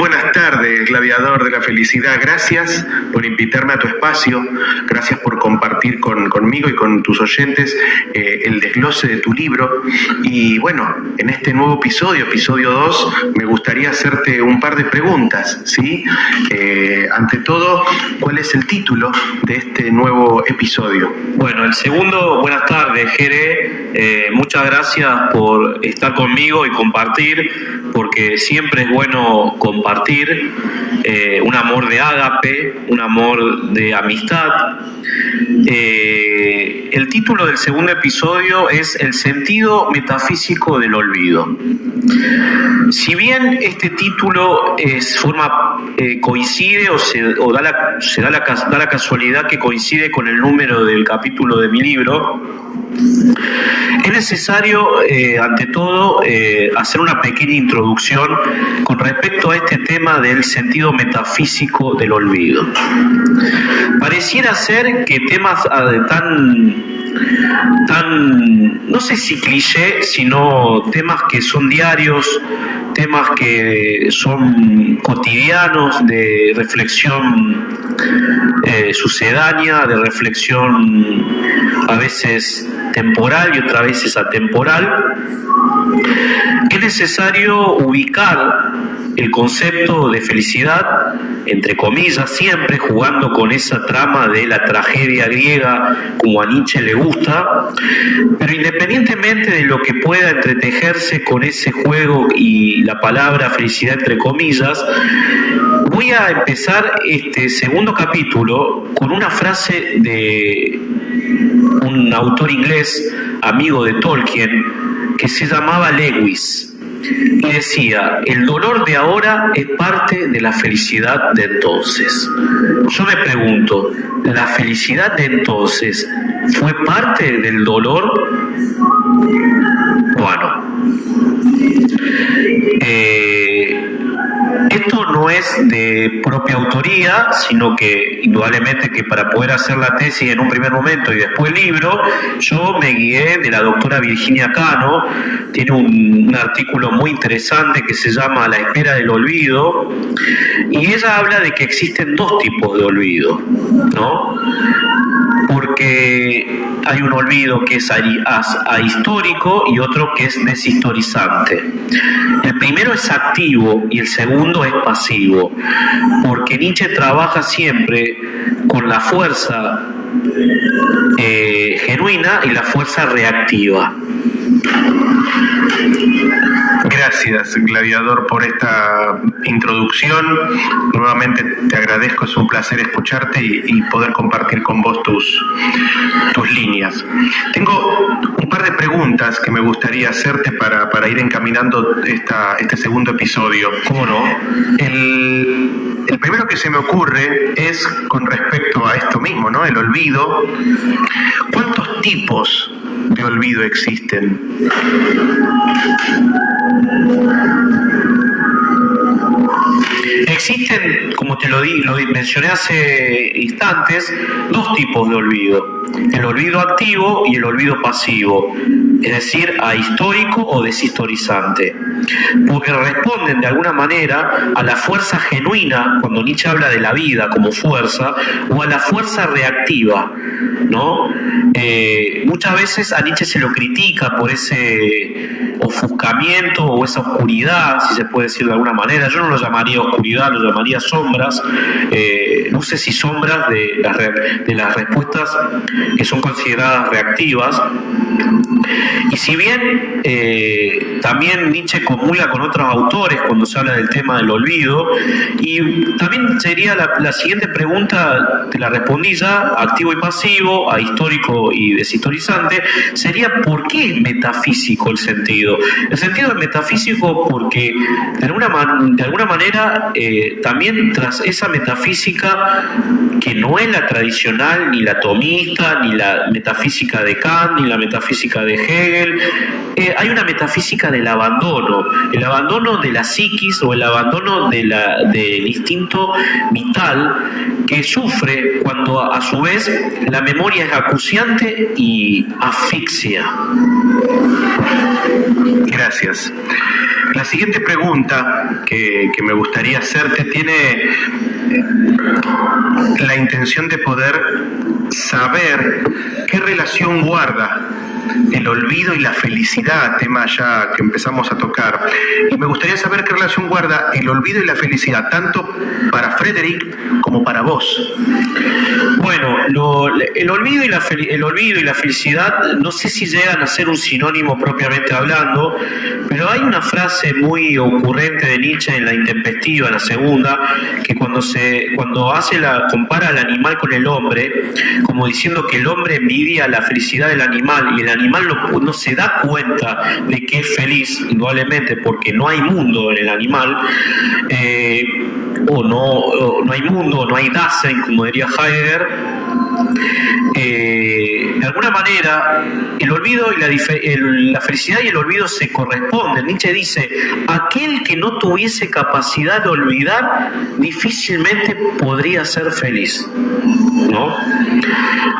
buenas tardes, gladiador de la felicidad. Gracias por invitarme a tu espacio, gracias por compartir conmigo y con tus oyentes el desglose de tu libro. Y bueno, en este nuevo episodio 2, me gustaría hacerte un par de preguntas, ¿sí? Ante todo, ¿cuál es el título de este nuevo episodio? Bueno, el segundo, buenas tardes, Jere. Muchas gracias por estar conmigo y compartir, porque siempre es bueno compartir un amor de ágape, un amor de amistad. El título del segundo episodio es El sentido metafísico del olvido. Si bien este título coincide o da la casualidad que coincide con el número del capítulo de mi libro, es necesario, ante todo, hacer una pequeña introducción con respecto a este tema del sentido metafísico del olvido. Pareciera ser que temas tan, no sé si cliché, sino temas que son diarios, temas que son cotidianos, de reflexión sucedánea, de reflexión a veces temporal y otras veces atemporal. Es necesario ubicar el concepto de felicidad, entre comillas, siempre jugando con esa trama de la tragedia griega como a Nietzsche le gusta, pero independientemente de lo que pueda entretejerse con ese juego y la palabra felicidad entre comillas, voy a empezar este segundo capítulo con una frase de un autor inglés, amigo de Tolkien, que se llamaba Lewis, y decía: el dolor de ahora es parte de la felicidad de entonces. Yo me pregunto, ¿la felicidad de entonces fue parte del dolor? Bueno, esto no es de propia autoría, sino que indudablemente que para poder hacer la tesis en un primer momento y después el libro, yo me guié de la doctora Virginia Cano. Tiene un artículo muy interesante que se llama La espera del olvido, y ella habla de que existen dos tipos de olvido, ¿no? Porque hay un olvido que es ahistórico y otro que es deshistorizante. El primero es activo y el segundo es pasivo, porque Nietzsche trabaja siempre con la fuerza genuina y la fuerza reactiva. Gracias, gladiador, por esta introducción. Nuevamente te agradezco, es un placer escucharte y poder compartir con vos tus líneas. Tengo un par de preguntas que me gustaría hacerte para ir encaminando este segundo episodio. ¿Cómo no? El primero que se me ocurre es con respecto a esto mismo, ¿no? El olvido. ¿Cuántos tipos de olvido existen? Existen, como te lo mencioné hace instantes, dos tipos de olvido: el olvido activo y el olvido pasivo, es decir, ahistórico o deshistorizante, porque responden de alguna manera a la fuerza genuina, cuando Nietzsche habla de la vida como fuerza, o a la fuerza reactiva, ¿no? Muchas veces a Nietzsche se lo critica por ese ofuscamiento o esa oscuridad, si se puede decir de alguna manera. Yo no lo llamaría oscuridad, lo llamaría sombras, luces y sombras de las respuestas que son consideradas reactivas. Y si bien también Nietzsche comulga con otros autores cuando se habla del tema del olvido, y también sería la siguiente pregunta, te la respondí ya: activo y pasivo, ahistórico y deshistorizante, sería ¿por qué es metafísico el sentido? El sentido es metafísico porque de alguna manera también tras esa metafísica, que no es la tradicional, ni la tomista, ni la metafísica de Kant, ni la metafísica de Hegel, hay una metafísica del abandono de la psiquis o el abandono del instinto vital que sufre cuando a su vez la memoria es acuciante y asfixia. Gracias. La siguiente pregunta que me gustaría hacerte tiene la intención de poder saber qué relación guarda el olvido y la felicidad, tema ya que empezamos a tocar. Y me gustaría saber qué relación guarda el olvido y la felicidad, tanto para Frederick como para vos. Bueno, el olvido y la felicidad no sé si llegan a ser un sinónimo propiamente hablando, pero hay una frase muy ocurrente de Nietzsche en La Intempestiva, la segunda, que compara al animal con el hombre, como diciendo que el hombre envidia la felicidad del animal y el animal no se da cuenta de que es feliz, indudablemente, porque no hay mundo en el animal, no hay mundo, no hay Dasein, como diría Heidegger. De alguna manera el olvido y la felicidad y el olvido se corresponden. Nietzsche dice: aquel que no tuviese capacidad de olvidar difícilmente podría ser feliz, ¿no?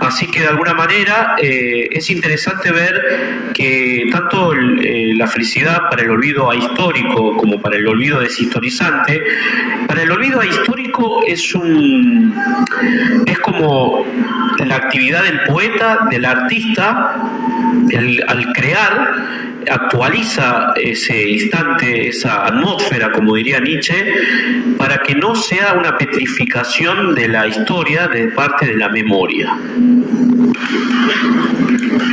Así que de alguna manera es interesante ver que tanto la felicidad para el olvido ahistórico como para el olvido deshistorizante, para el olvido ahistórico es como la actividad del poeta, del artista, al crear, actualiza ese instante, esa atmósfera, como diría Nietzsche, para que no sea una petrificación de la historia de parte de la memoria.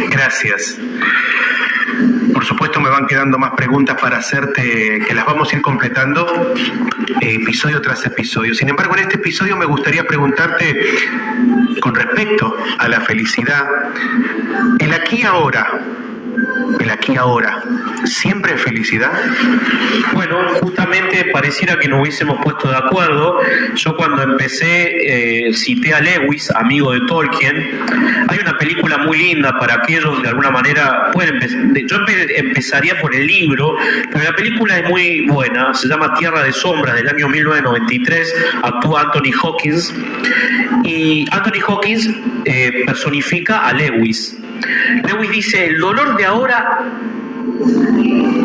Gracias. Por supuesto me van quedando más preguntas para hacerte, que las vamos a ir completando episodio tras episodio. Sin embargo, en este episodio me gustaría preguntarte con respecto a la felicidad, el aquí y ahora. El aquí y ahora, ¿siempre es felicidad? Bueno, justamente pareciera que nos hubiésemos puesto de acuerdo. Yo cuando empecé cité a Lewis, amigo de Tolkien. Hay una película muy linda para aquellos, de alguna manera, yo empezaría por el libro, pero la película es muy buena, se llama Tierra de Sombras, del año 1993, actúa Anthony Hopkins, y Anthony Hopkins personifica a Lewis. Lewis dice: el dolor de ahora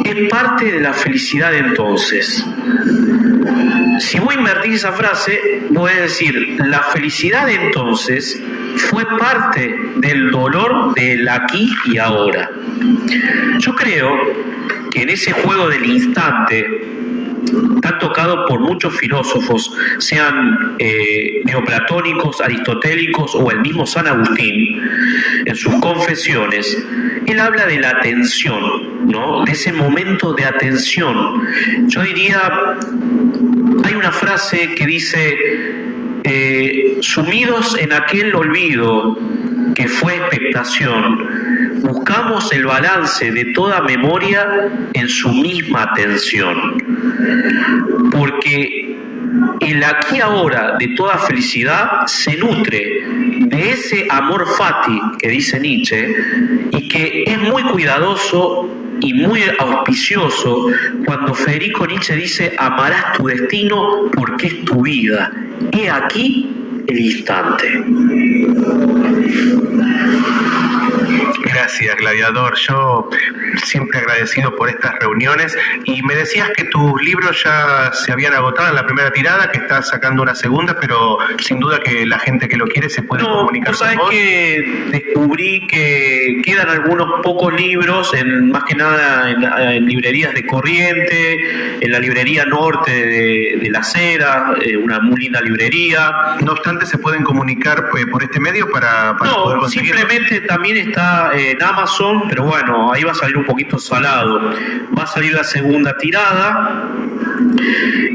es parte de la felicidad de entonces. Si voy a invertir esa frase, voy a decir: la felicidad de entonces fue parte del dolor del aquí y ahora. Yo creo que en ese juego del instante, tan tocado por muchos filósofos, sean neoplatónicos, aristotélicos o el mismo San Agustín, en sus confesiones, él habla de la atención, ¿no? De ese momento de atención. Yo diría, hay una frase que dice: sumidos en aquel olvido que fue expectación, buscamos el balance de toda memoria en su misma atención. Porque el aquí ahora de toda felicidad se nutre de ese amor fati que dice Nietzsche, y que es muy cuidadoso y muy auspicioso cuando Federico Nietzsche dice: amarás tu destino porque es tu vida. He aquí el instante. Gracias, Gladiador. Yo siempre agradecido por estas reuniones. Y me decías que tus libros ya se habían agotado en la primera tirada, que estás sacando una segunda, pero sin duda que la gente que lo quiere se puede comunicar con vos. ¿Sabes que descubrí que quedan algunos pocos libros, más que nada en librerías de Corriente, en la librería norte de La Cera, una muy linda librería? No obstante, ¿se pueden comunicar por este medio para poder conseguirlo? Simplemente también está en Amazon, pero bueno, ahí va a salir un poquito salado. Va a salir la segunda tirada.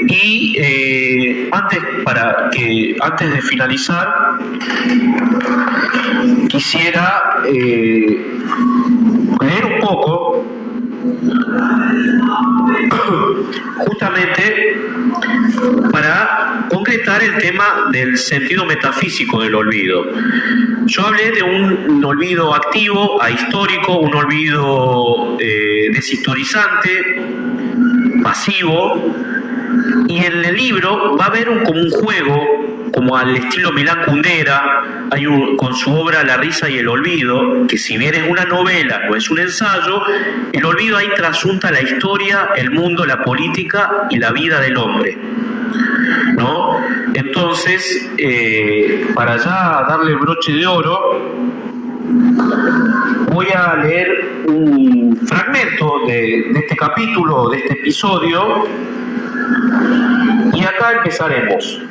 Y antes de finalizar, quisiera leer un poco justamente para concretar tocar el tema del sentido metafísico del olvido. Yo hablé de un olvido activo, ahistórico, un olvido deshistorizante, pasivo, y en el libro va a haber como un juego, como al estilo Milán Kundera, con su obra La risa y el olvido, que si bien es una novela, no es un ensayo, el olvido ahí trasunta la historia, el mundo, la política y la vida del hombre, ¿no? Entonces, para ya darle el broche de oro, voy a leer un fragmento de este capítulo, de este episodio, y acá empezaremos.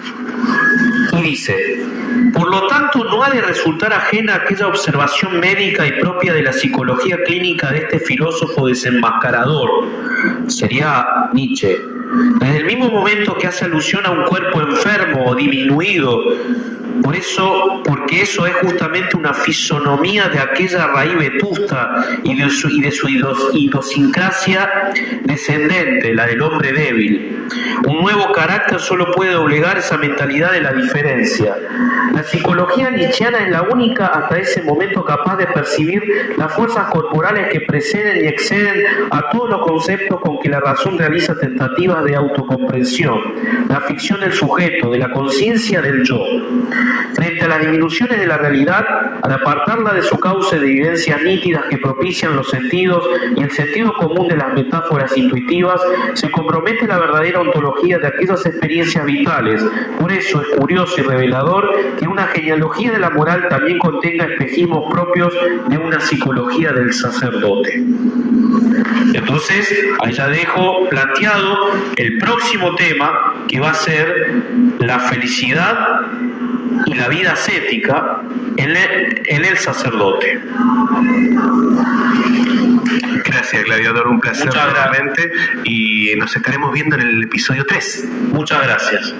Y dice: por lo tanto, no ha de resultar ajena aquella observación médica y propia de la psicología clínica de este filósofo desenmascarador, sería Nietzsche. Desde el mismo momento que hace alusión a un cuerpo enfermo o disminuido, porque eso es justamente una fisonomía de aquella raíz vetusta y de su idiosincrasia descendente, la del hombre débil. Un nuevo carácter solo puede doblegar esa mentalidad de la diferencia. La psicología nietzscheana es la única hasta ese momento capaz de percibir las fuerzas corporales que preceden y exceden a todos los conceptos con que la razón realiza tentativas de autocomprensión, la ficción del sujeto, de la conciencia del yo. Frente a las disminuciones de la realidad, al apartarla de su cauce de evidencias nítidas que propician los sentidos y el sentido común de las metáforas intuitivas, se compromete la verdadera ontología de aquellas experiencias vitales. Por eso es curioso y revelador que una genealogía de la moral también contenga espejismos propios de una psicología del sacerdote. Entonces, ahí ya dejo planteado el próximo tema, que va a ser la felicidad y la vida ascética en el sacerdote. Gracias, Gladiador, un placer nuevamente, y nos estaremos viendo en el episodio 3. Muchas gracias.